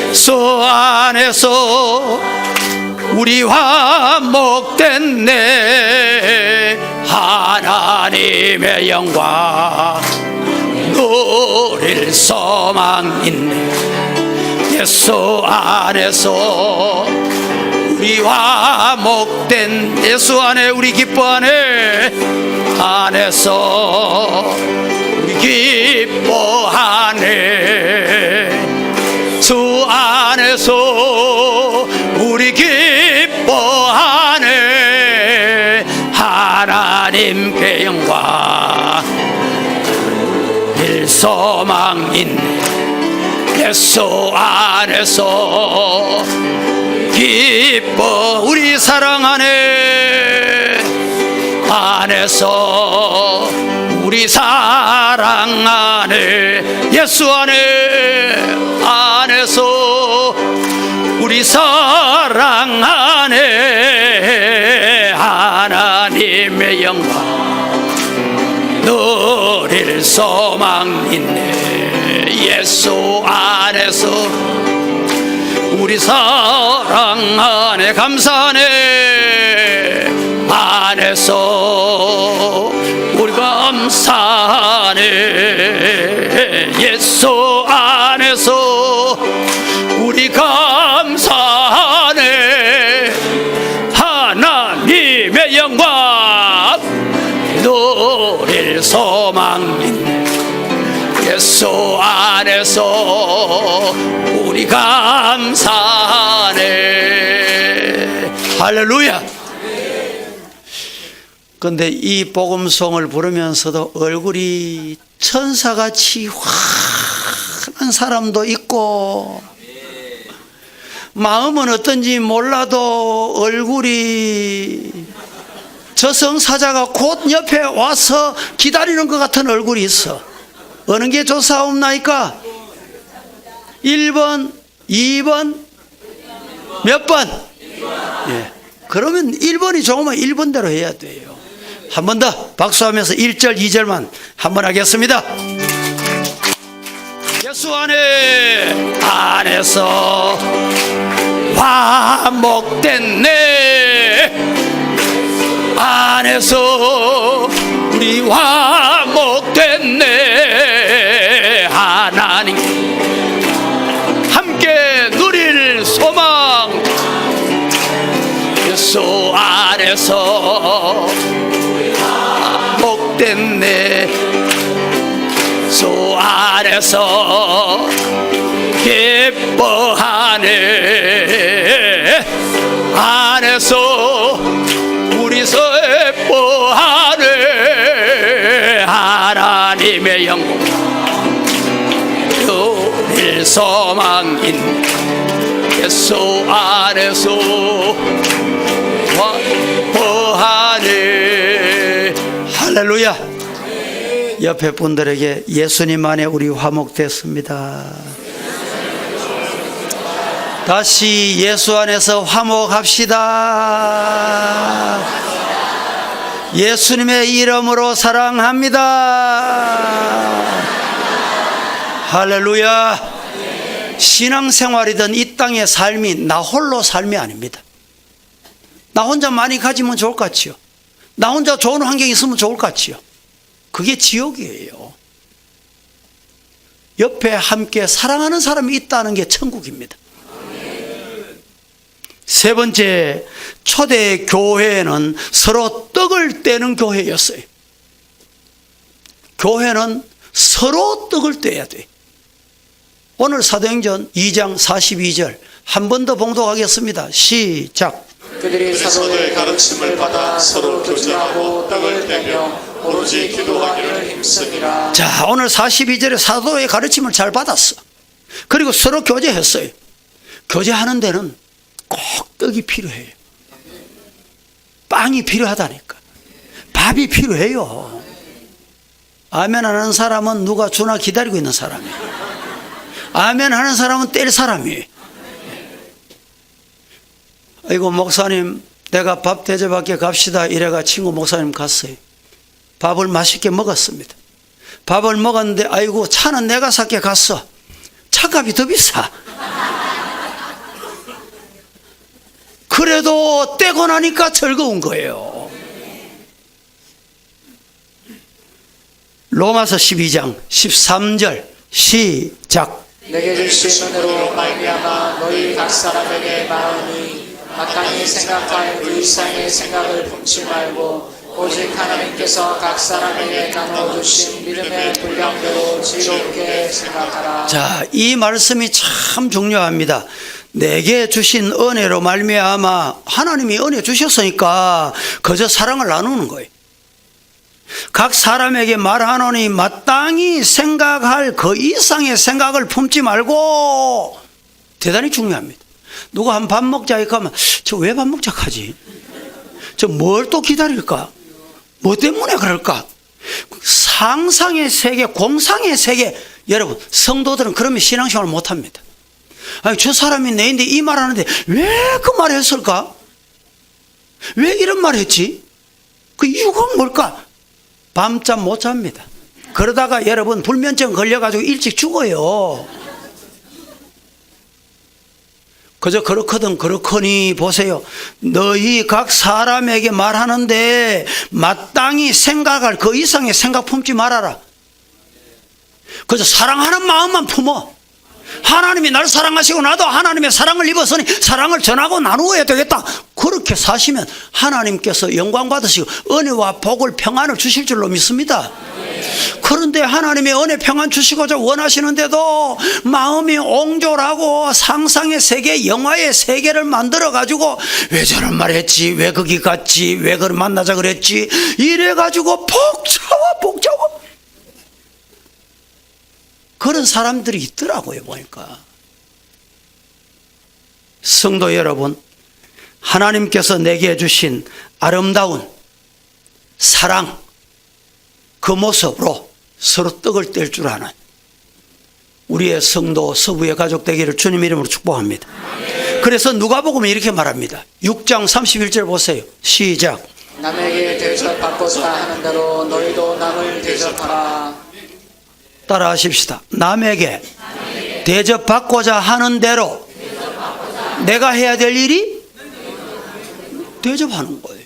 예수 안에서 우리 화목된 내 하나님의 영광 누릴 소망 있네. 예수 안에서 우리 화목된, 예수 안에 우리 기뻐하네, 안에서 우리 기뻐하네, 주 안에서 우리 기뻐하네. 하나님께 영광 늘 소망 있네. 예수 안에서 기뻐 우리 사랑하네, 안에서 우리 사랑하네. 예수 안에서 우리 사랑하네. 하나님의 영광 누릴 소망 있네. 예수 안에서 우리 사랑하네, 감사하네. 안에서 우리 감사하네. 예수 안에서 우리 감사하네. 하나님의 영광 누릴 소망 있네. 예수 안에서 우리 감사하네. 할렐루야. 그런데 이 복음송을 부르면서도 얼굴이 천사같이 환한 사람도 있고, 마음은 어떤지 몰라도 얼굴이 저승사자가 곧 옆에 와서 기다리는 것 같은 얼굴이 있어. 어느 게 좋사옵나이까? 1번, 2번, 몇 번? 예. 그러면 1번이 좋으면 1번대로 해야 돼요. 한 번 더 박수하면서 1절, 2절만 한번 하겠습니다. 예수 안에서 화목된 내, 안에서 우리 화목된 내 하나님 함께 누릴 소망. 예수 안에서 화목된 내, 예수 안에서 기뻐하네. 안에서 우리 기뻐하네. 하나님의 영광 누릴 소망인 예수 안에서 기뻐하네. 할렐루야. 옆에 분들에게 예수님 안에 우리 화목됐습니다. 다시 예수 안에서 화목합시다. 예수님의 이름으로 사랑합니다. 할렐루야. 신앙생활이든 이 땅의 삶이 나 홀로 삶이 아닙니다. 나 혼자 많이 가지면 좋을 것 같지요. 나 혼자 좋은 환경이 있으면 좋을 것 같지요. 그게 지옥이에요. 옆에 함께 사랑하는 사람이 있다는 게 천국입니다. 세 번째, 초대 교회는 서로 떡을 떼는 교회였어요. 교회는 서로 떡을 떼야 돼. 오늘 사도행전 2장 42절 한 번 더 봉독하겠습니다. 시작. 그들이 사도의 가르침을 받아 서로 교제하고 떡을 떼며 오로지 기도하기를 힘쓰니라. 자, 오늘 42절에 사도의 가르침을 잘 받았어. 그리고 서로 교제했어요. 교제하는 데는 꼭 떡이 필요해요. 빵이 필요하다니까. 밥이 필요해요. 아멘 하는 사람은 누가 주나 기다리고 있는 사람이에요. 아멘 하는 사람은 뗄 사람이에요. 아이고 목사님 내가 밥 대접할게 갑시다 이래가 친구 목사님 갔어요. 밥을 맛있게 먹었습니다. 밥을 먹었는데 아이고 차는 내가 살게 갔어. 차값이 더 비싸. 그래도 떼고 나니까 즐거운 거예요. 로마서 12장 13절 시작. 내게 주신 은혜로 말미암아 너희 각 사람에게 마음이 마땅히 생각할 그 이상의 생각을 품지 말고 오직 하나님께서 각 사람에게 나눠주신 믿음의 분량대로 지혜롭게 생각하라. 자, 이 말씀이 참 중요합니다. 내게 주신 은혜로 말미암아 하나님이 은혜 주셨으니까 그저 사랑을 나누는 거예요. 각 사람에게 말하노니 마땅히 생각할 그 이상의 생각을 품지 말고. 대단히 중요합니다. 누가 한 밥 먹자 이렇게 하면 저 왜 밥 먹자 하지? 저 뭘 또 기다릴까? 뭐 때문에 그럴까? 상상의 세계, 공상의 세계. 여러분 성도들은 그러면 신앙생활을 못합니다. 아니 저 사람이 내인데 이 말 하는데 왜 그 말 했을까? 왜 이런 말 했지? 그 이유가 뭘까? 밤잠 못 잡니다. 그러다가 여러분 불면증 걸려가지고 일찍 죽어요. 그저 그렇거든 그렇거니 보세요. 너희 각 사람에게 말하는데 마땅히 생각할 그 이상의 생각 품지 말아라. 그저 사랑하는 마음만 품어. 하나님이 날 사랑하시고 나도 하나님의 사랑을 입었으니 사랑을 전하고 나누어야 되겠다. 그렇게 사시면 하나님께서 영광 받으시고 은혜와 복을 평안을 주실 줄로 믿습니다. 그런데 하나님의 은혜 평안 주시고자 원하시는데도 마음이 옹졸하고 상상의 세계, 영화의 세계를 만들어 가지고 왜 저런 말 했지, 왜 거기 갔지, 왜 그를 만나자 그랬지 이래 가지고 복잡하고 그런 사람들이 있더라고요. 보니까. 성도 여러분, 하나님께서 내게 주신 아름다운 사랑, 그 모습으로 서로 떡을 뗄 줄 아는 우리의 성도 서부의 가족 되기를 주님 이름으로 축복합니다. 그래서 누가복음에 이렇게 말합니다. 6장 31절 보세요. 시작. 남에게 대접받고자 하는 대로 너희도 남을 대접하라. 따라 하십시다. 남에게 대접받고자 하는 대로 내가 해야 될 일이 대접하는 거예요.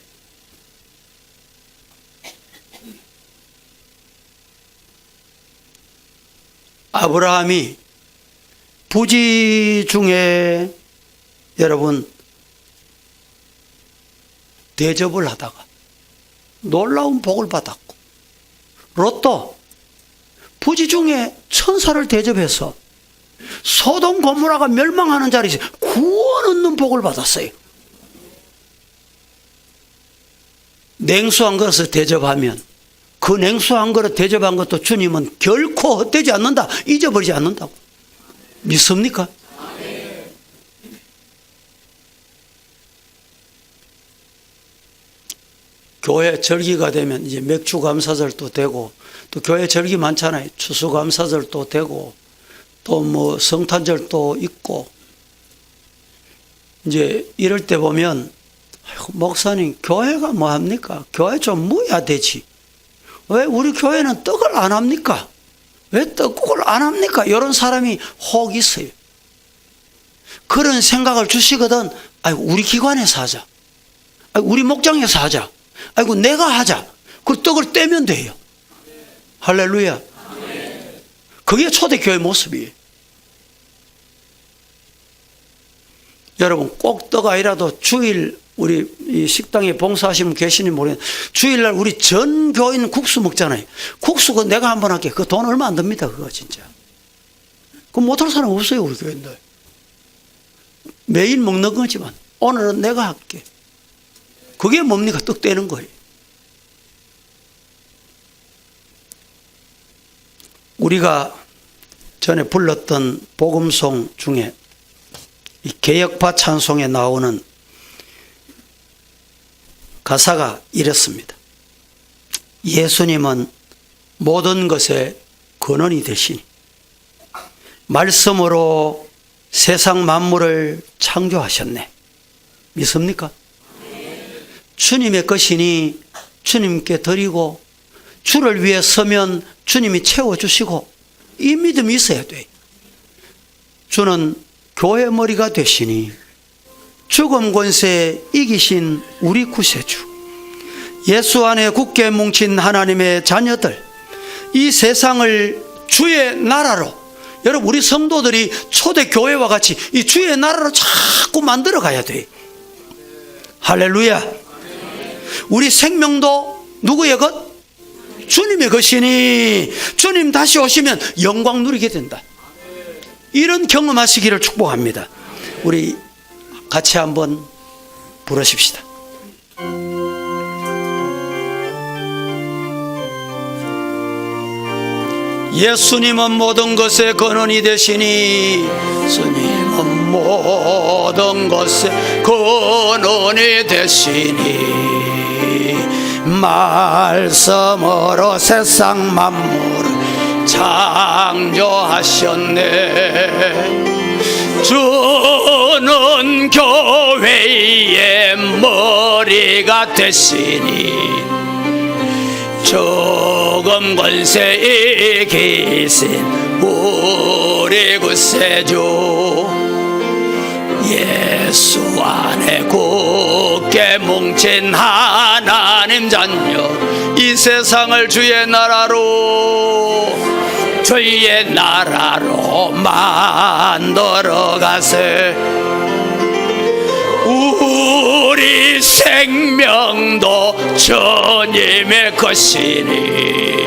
아브라함이 부지 중에 여러분 대접을 하다가 놀라운 복을 받았고, 롯도 부지 중에 천사를 대접해서 소돔 고모라가 멸망하는 자리에서 구원 얻는 복을 받았어요. 냉수한 그릇을 대접하면 그 냉수한 그릇 대접한 것도 주님은 결코 헛되지 않는다, 잊어버리지 않는다고. 믿습니까? 교회 절기가 되면 이제 맥주 감사절도 되고, 또 교회 절기 많잖아요. 추수 감사절도 되고, 또 뭐 성탄절도 있고. 이제 이럴 때 보면 목사님 교회가 뭐 합니까? 교회 좀 모여야 되지. 왜 우리 교회는 떡을 안 합니까? 왜 떡국을 안 합니까? 이런 사람이 혹 있어요. 그런 생각을 주시거든. 아이고 우리 기관에서 하자. 아이고 우리 목장에서 하자. 아이고 내가 하자. 그 떡을 떼면 돼요. 할렐루야. 그게 초대교회 모습이에요. 여러분 꼭 떡 아니라도 주일 우리 이 식당에 봉사하시는 분 계시는지 모르겠는데 주일날 우리 전 교인 국수 먹잖아요. 국수 그거 내가 한번 할게. 그 돈 얼마 안 듭니다. 그거 진짜. 그거 못할 사람 없어요. 우리 교인들. 매일 먹는 거지만 오늘은 내가 할게. 그게 뭡니까? 떡 떼는 거예요. 우리가 전에 불렀던 복음송 중에 이 개혁파 찬송에 나오는 가사가 이렇습니다. 예수님은 모든 것의 근원이 되시니 말씀으로 세상 만물을 창조하셨네. 믿습니까? 주님의 것이니 주님께 드리고 주를 위해 서면 주님이 채워주시고 이 믿음이 있어야 돼. 주는 교회 머리가 되시니 죽음 권세에 이기신 우리 구세주, 예수 안에 굳게 뭉친 하나님의 자녀들, 이 세상을 주의 나라로, 여러분 우리 성도들이 초대교회와 같이 이 주의 나라로 자꾸 만들어 가야 돼. 할렐루야. 우리 생명도 누구의 것? 주님의 것이니 주님 다시 오시면 영광 누리게 된다. 이런 경험하시기를 축복합니다. 우리 같이 한번 부르십시다. 예수님은 모든 것의 근원이 되시니 예수님은 모든 것의 근원이 되시니 말씀으로 세상 만물을 창조하셨네. 주는 교회의 머리가 되시니 죽음 권세에 계신 우리 구세주, 예수 안에 굳게 뭉친 하나님 자녀, 이 세상을 주의 나라로 만들어 가세. 우리 생명도 주님의 것이니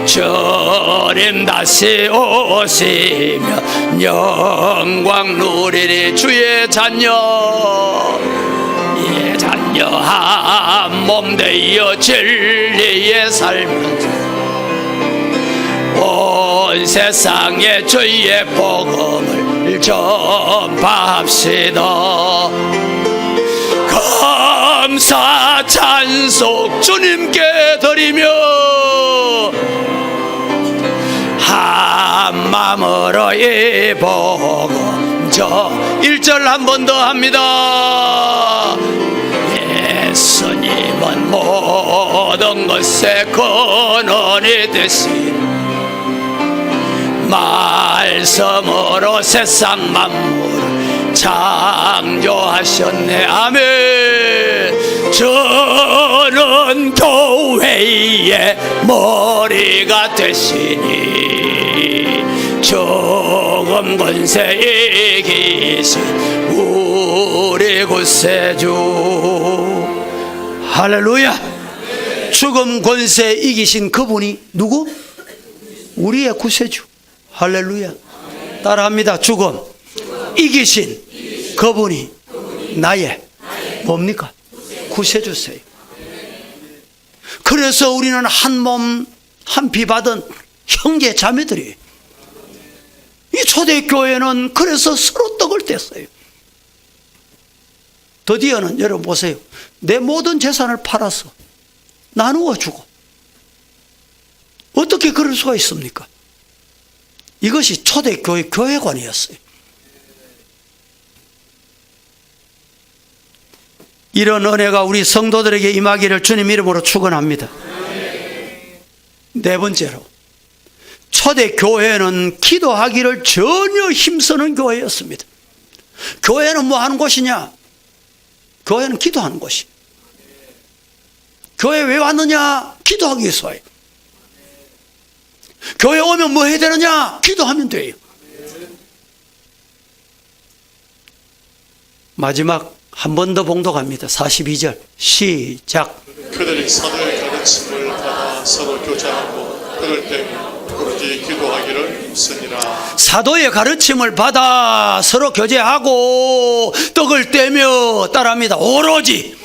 주님 다시 오시면 영광 누리니 주의 자녀, 예 자녀 한 몸 되어 진리에 살면서 온 세상에 주의 복음을 전파합시다. 감사 찬송 주님께 드리며 한 마음으로 이 복음 저 1절 한 번 더 합니다. 예수님은 모든 것의 근원이 되신 말씀으로 세상 만물을 창조하셨네. 아멘. 저는 교회의 머리가 되시니 죽음 권세에 계신 우리 구세주. 할렐루야. 죽음 권세 이기신 그분이 누구? 우리의 구세주. 할렐루야. 따라합니다. 죽음 이기신 그분이 나의 뭡니까? 구세주세요. 그래서 우리는 한 몸 한 피 받은 형제 자매들이, 이 초대교회는 그래서 서로 떡을 뗐어요. 드디어는 여러분 보세요. 내 모든 재산을 팔아서 나누어 주고, 어떻게 그럴 수가 있습니까? 이것이 초대교회 교회관이었어요. 이런 은혜가 우리 성도들에게 임하기를 주님 이름으로 축원합니다. 네 번째로, 초대교회는 기도하기를 전혀 힘쓰는 교회였습니다. 교회는 뭐 하는 곳이냐? 교회는 기도하는 곳이. 교회 왜 왔느냐? 기도하기 위해서 와요. 교회 오면 뭐 해야 되느냐? 기도하면 돼요. 마지막 한 번 더 봉독합니다. 42절 시작. 그들이 사도의 가르침을 받아 서로 교제하고 떡을 떼며 오로지 기도하기를 힘쓰니라. 사도의 가르침을 받아 서로 교제하고 떡을 떼며 따라합니다. 오로지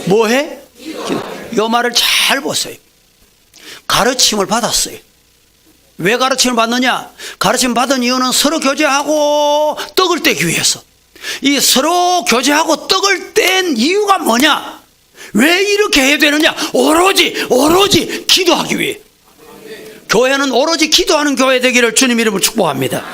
뭐해? 이 말을 잘 보세요. 가르침을 받았어요. 왜 가르침을 받느냐? 가르침 받은 이유는 서로 교제하고 떡을 떼기 위해서. 이 서로 교제하고 떡을 뗀 이유가 뭐냐? 왜 이렇게 해야 되느냐? 오로지 기도하기 위해. 교회는 오로지 기도하는 교회 되기를 주님 이름으로 축복합니다.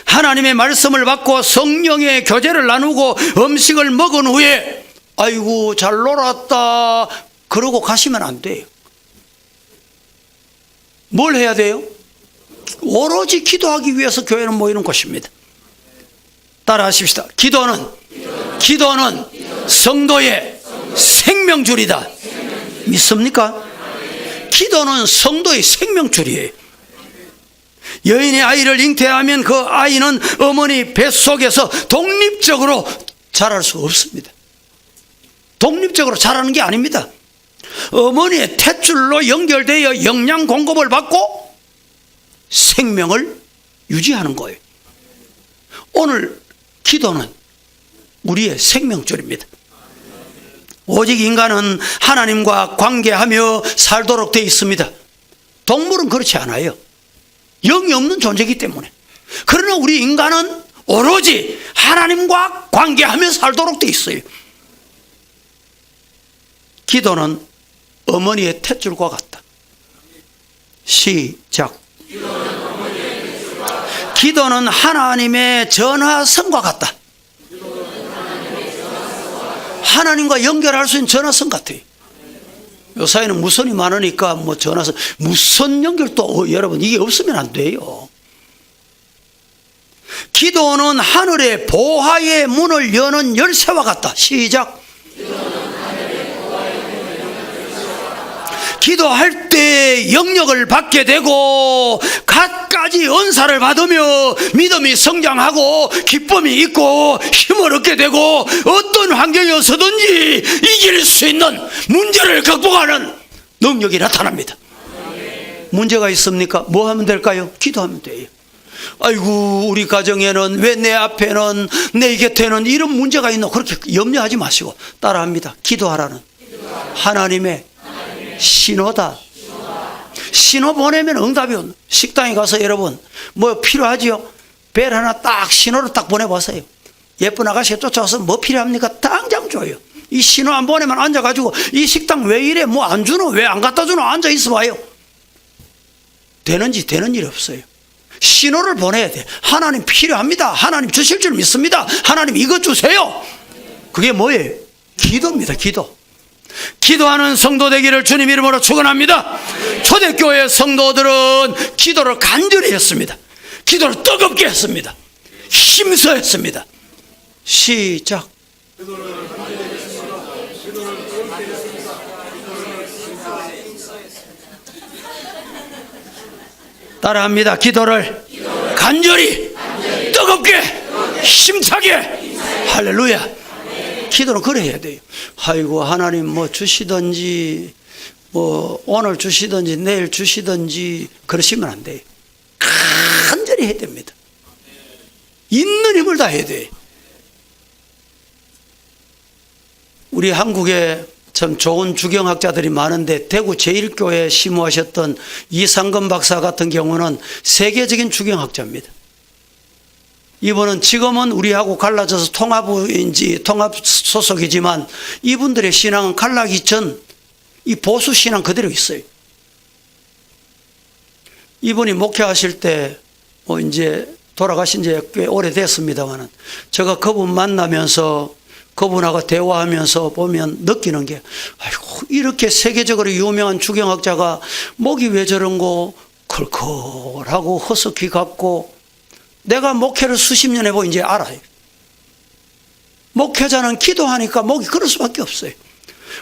하나님의 말씀을 받고 성령의 교제를 나누고 음식을 먹은 후에 아이고 잘 놀았다 그러고 가시면 안 돼요. 뭘 해야 돼요? 오로지 기도하기 위해서 교회는 모이는 곳입니다. 따라 하십시다. 기도는 성도의 생명줄이다. 믿습니까? 기도는 성도의 생명줄이에요. 여인의 아이를 잉태하면 그 아이는 어머니 뱃속에서 독립적으로 자랄 수 없습니다. 독립적으로 자라는 게 아닙니다. 어머니의 탯줄로 연결되어 영양 공급을 받고 생명을 유지하는 거예요. 오늘 기도는 우리의 생명줄입니다. 오직 인간은 하나님과 관계하며 살도록 되어 있습니다. 동물은 그렇지 않아요. 영이 없는 존재이기 때문에. 그러나 우리 인간은 오로지 하나님과 관계하며 살도록 되어 있어요. 기도는 어머니의 탯줄과 같다. 시작. 기도는 하나님의 전화선과 같다. 하나님과 연결할 수 있는 전화선 같아요. 요사이는 무선이 많으니까 뭐 전화선, 무선 연결도 여러분 이게 없으면 안 돼요. 기도는 하늘의 보화의 문을 여는 열쇠와 같다. 시작. 기도할 때 영역을 받게 되고 갖가지 은사를 받으며 믿음이 성장하고 기쁨이 있고 힘을 얻게 되고 어떤 환경이어서든지 이길 수 있는 문제를 극복하는 능력이 나타납니다. 문제가 있습니까? 뭐 하면 될까요? 기도하면 돼요. 아이고 우리 가정에는 왜 내 앞에는 내 곁에는 이런 문제가 있노? 그렇게 염려하지 마시고 따라합니다. 기도하라는 하나님의 신호다. 신호 보내면 응답이 온다. 식당에 가서 여러분 뭐 필요하지요? 벨 하나 딱 신호를 딱 보내보세요. 예쁜 아가씨가 쫓아와서 뭐 필요합니까? 당장 줘요. 이 신호 안 보내면 앉아가지고 이 식당 왜 이래? 뭐 안 주노? 왜 안 갖다 주노? 앉아 있어 봐요. 되는 일이 없어요. 신호를 보내야 돼. 하나님 필요합니다. 하나님 주실 줄 믿습니다. 하나님 이것 주세요. 그게 뭐예요? 기도입니다. 기도하는 성도 되기를 주님 이름으로 축원합니다. 초대교회 성도들은 기도를 간절히 했습니다. 기도를 뜨겁게 했습니다. 힘써 했습니다. 시작. 따라합니다. 기도를 간절히 뜨겁게 힘차게. 할렐루야. 기도는 그래 해야 돼요. 아이고 하나님 뭐 주시든지 뭐 오늘 주시든지 내일 주시든지 그러시면 안 돼요. 간절히 해야 됩니다. 있는 힘을 다 해야 돼요. 우리 한국에 참 좋은 주경학자들이 많은데 대구 제1교회 심우하셨던 이상근 박사 같은 경우는 세계적인 주경학자입니다. 이분은 지금은 우리하고 갈라져서 통합 소속이지만 이분들의 신앙은 갈라기 전 이 보수 신앙 그대로 있어요. 이분이 목회하실 때 뭐 이제 돌아가신 지 꽤 오래됐습니다만은 제가 그분 만나면서 그분하고 대화하면서 보면 느끼는 게 아이고 이렇게 세계적으로 유명한 주경학자가 목이 왜 저런 거 컬컬하고 허스키 같고 내가 목회를 수십 년 해보고 이제 알아요. 목회자는 기도하니까 목이 그럴 수밖에 없어요.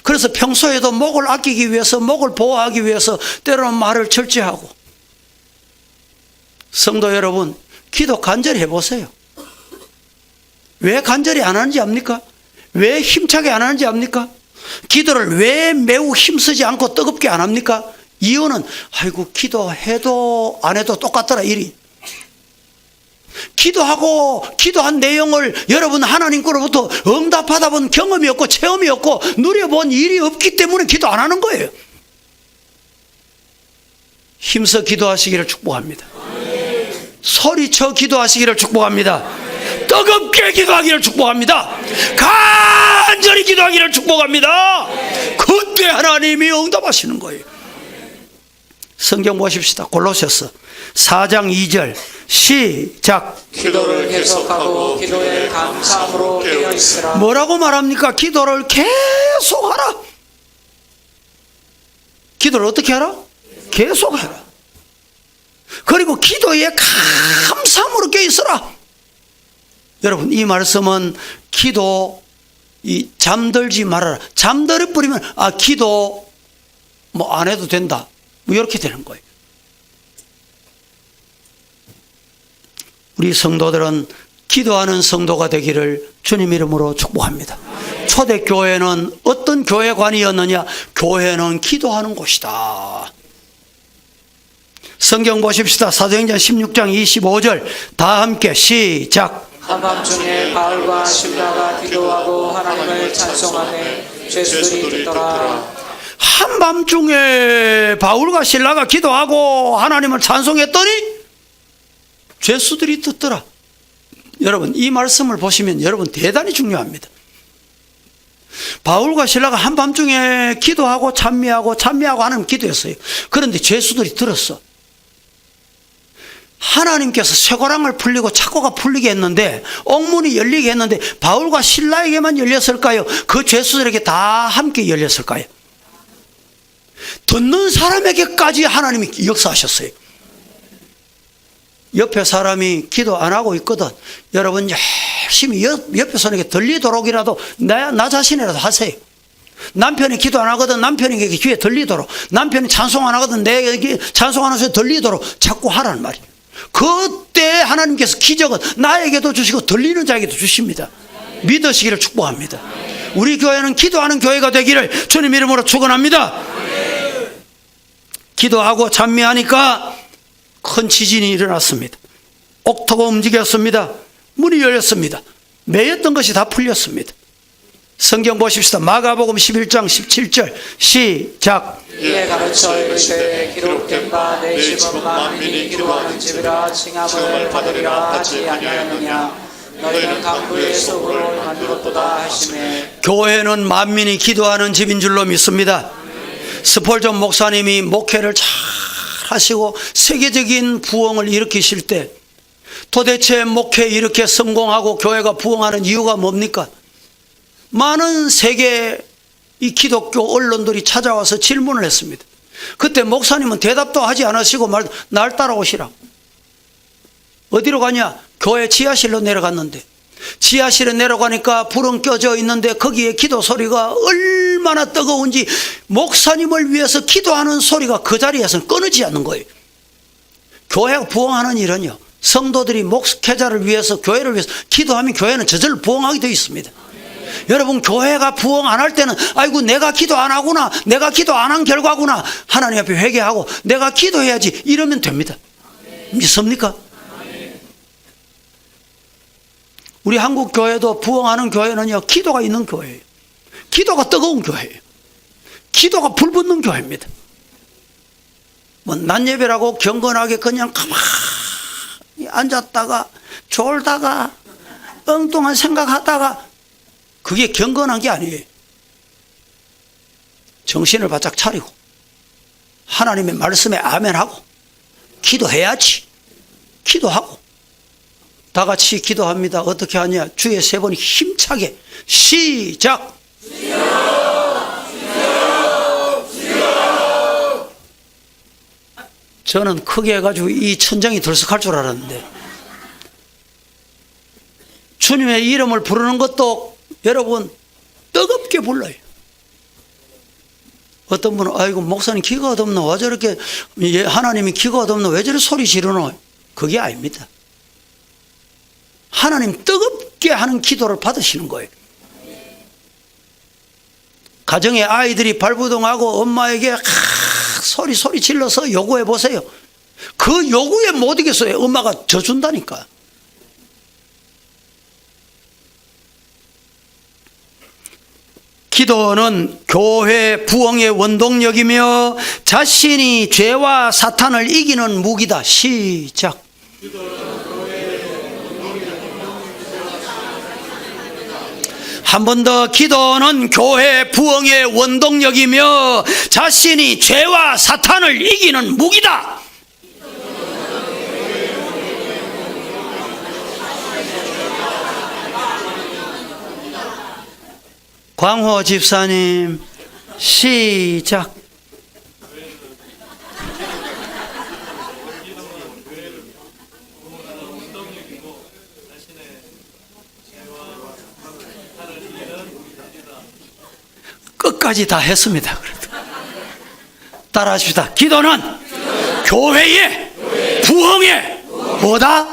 그래서 평소에도 목을 아끼기 위해서 목을 보호하기 위해서 때로는 말을 절제하고. 성도 여러분 기도 간절히 해보세요. 왜 간절히 안 하는지 압니까? 왜 힘차게 안 하는지 압니까? 기도를 왜 매우 힘쓰지 않고 뜨겁게 안 합니까? 이유는 아이고 기도해도 안 해도 똑같더라 일이. 기도하고 기도한 내용을 여러분 하나님 거로부터 응답하다 본 경험이 없고 체험이 없고 누려본 일이 없기 때문에 기도 안 하는 거예요. 힘써 기도하시기를 축복합니다. 소리쳐 기도하시기를 축복합니다. 뜨겁게 기도하기를 축복합니다. 간절히 기도하기를 축복합니다. 그때 하나님이 응답하시는 거예요. 성경 보십시다. 골로새서 4장 2절 시작. 기도를 계속하고 기도에 감사함으로 깨어있으라. 뭐라고 말합니까? 기도를 계속하라. 기도를 어떻게 하라? 계속하라. 그리고 기도에 감사함으로 깨어있으라. 여러분, 이 말씀은 기도 잠들지 말아라. 잠들어 버리면 기도 뭐 안 해도 된다. 뭐 이렇게 되는 거예요. 우리 성도들은 기도하는 성도가 되기를 주님 이름으로 축복합니다. 초대교회는 어떤 교회관이었느냐? 교회는 기도하는 곳이다. 성경 보십시다. 사도행전 16장 25절 다 함께 시작. 한밤중에 바울과 실라가 기도하고 하나님을 찬송하되 죄수들이 듣더라. 한밤중에 바울과 실라가 기도하고 하나님을 찬송했더니 죄수들이 듣더라. 여러분, 이 말씀을 보시면 여러분 대단히 중요합니다. 바울과 실라가 한밤중에 기도하고 찬미하고 하나님 기도했어요. 그런데 죄수들이 들었어. 하나님께서 쇠고랑을 풀리고 착고가 풀리게 했는데, 옥문이 열리게 했는데 바울과 실라에게만 열렸을까요? 그 죄수들에게 다 함께 열렸을까요? 듣는 사람에게까지 하나님이 역사하셨어요. 옆에 사람이 기도 안 하고 있거든. 여러분 열심히 옆에 사람에게 들리도록이라도 나 자신이라도 하세요. 남편이 기도 안 하거든. 남편에게 귀에 들리도록, 남편이 찬송 안 하거든. 내게 찬송하는 소리 들리도록 자꾸 하라는 말이에요. 그때 하나님께서 기적은 나에게도 주시고 들리는 자에게도 주십니다. 믿으시기를 축복합니다. 우리 교회는 기도하는 교회가 되기를 주님 이름으로 축원합니다. 기도하고 찬미하니까 큰 지진이 일어났습니다. 옥토가 움직였습니다. 문이 열렸습니다. 매였던 것이 다 풀렸습니다. 성경 보십시다. 마가복음 11장 17절 시작. 이에 가르쳐 이르시되 기록된 바 내 집은 만민이 기도하는 집이라 칭함을 받으리라 하지 아니하였느냐. 너희는 강구의 소굴을 만들었도다 하시매. 교회는 만민이 기도하는 집인 줄로 믿습니다. 스폴전 목사님이 목회를 잘 하시고 세계적인 부흥을 일으키실 때 도대체 목회에 이렇게 성공하고 교회가 부흥하는 이유가 뭡니까? 많은 세계 이 기독교 언론들이 찾아와서 질문을 했습니다. 그때 목사님은 대답도 하지 않으시고 날 따라오시라. 어디로 가냐? 교회 지하실로 내려갔는데, 지하실에 내려가니까 불은 껴져 있는데 거기에 기도 소리가 얼마나 뜨거운지 목사님을 위해서 기도하는 소리가 그 자리에서는 끊이지 않는 거예요. 교회가 부흥하는 일은요, 성도들이 목회자를 위해서, 교회를 위해서 기도하면 교회는 저절로 부흥하게 되어 있습니다. 여러분, 교회가 부흥 안 할 때는 아이고 내가 기도 안 하구나, 내가 기도 안 한 결과구나, 하나님 앞에 회개하고 내가 기도해야지 이러면 됩니다. 믿습니까? 우리 한국 교회도 부흥하는 교회는요, 기도가 있는 교회예요. 기도가 뜨거운 교회예요. 기도가 불붙는 교회입니다. 뭐 낮 예배라고 경건하게 그냥 가만히 앉았다가 졸다가 엉뚱한 생각하다가 그게 경건한 게 아니에요. 정신을 바짝 차리고 하나님의 말씀에 아멘하고 기도해야지. 기도하고 다 같이 기도합니다. 어떻게 하냐? 주에 3번 힘차게 시작. 저는 크게 해가지고 이 천장이 들썩할 줄 알았는데, 주님의 이름을 부르는 것도 여러분 뜨겁게 불러요. 어떤 분은 아이고 목사님 기가 어둡노, 왜 저렇게 하나님이 기가 어둡노, 왜 저렇게 소리 지르노? 그게 아닙니다. 하나님 뜨겁게 하는 기도를 받으시는 거예요. 가정에 아이들이 발부동하고 엄마에게 소리 질러서 요구해 보세요. 그 요구에 못 이겼어요. 엄마가 져준다니까. 기도는 교회 부흥의 원동력이며 자신이 죄와 사탄을 이기는 무기다. 시작. 한 번 더, 기도는 교회 부흥의 원동력이며 자신이 죄와 사탄을 이기는 무기다. 광호 집사님, 시작. 끝까지 다 했습니다. 그래도 따라하십시다. 기도는 교회의 부흥의 뭐다?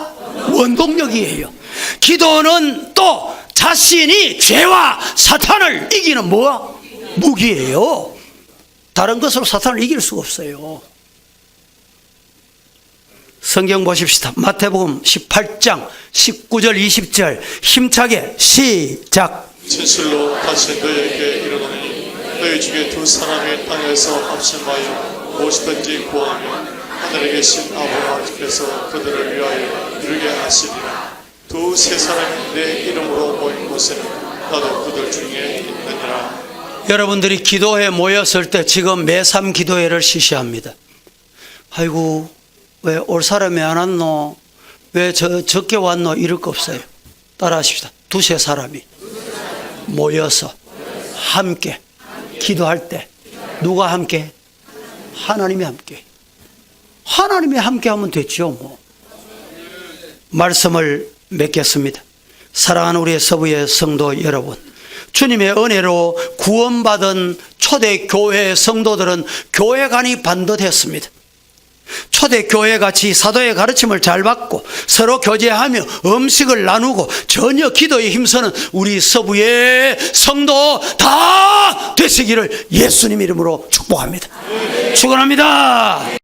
원동력이에요. 기도는 또 자신이 죄와 사탄을 이기는 뭐? 무기예요. 다른 것으로 사탄을 이길 수가 없어요. 성경 보십시다. 마태복음 18장 19절 20절 힘차게 시작. 진실로 다시 너희에게 이르노니 너희 중에 두 사람이 땅에서 합심하여 무엇이든지 구하면 하늘에 계신 아버지께서 그들을 위하여 이루게 하시리라. 두세 사람이 내 이름으로 모인 곳에는 나도 그들 중에 있느니라. 여러분들이 기도회에 모였을 때 지금 매삼 기도회를 실시합니다. 아이고, 왜 올 사람이 안 왔노? 왜 적게 왔노? 이럴 거 없어요. 따라하십시다. 두세 사람이 모여서 함께 기도할 때 누가 함께? 하나님이 함께. 하나님이 함께 하면 됐죠, 뭐. 말씀을 맺겠습니다. 사랑하는 우리의 서부의 성도 여러분, 주님의 은혜로 구원받은 초대교회 성도들은 교회관이 반듯했습니다. 초대교회같이 사도의 가르침을 잘 받고 서로 교제하며 음식을 나누고 전혀 기도에 힘쓰는 우리 서부의 성도 다 되시기를 예수님 이름으로 축복합니다. 축원합니다.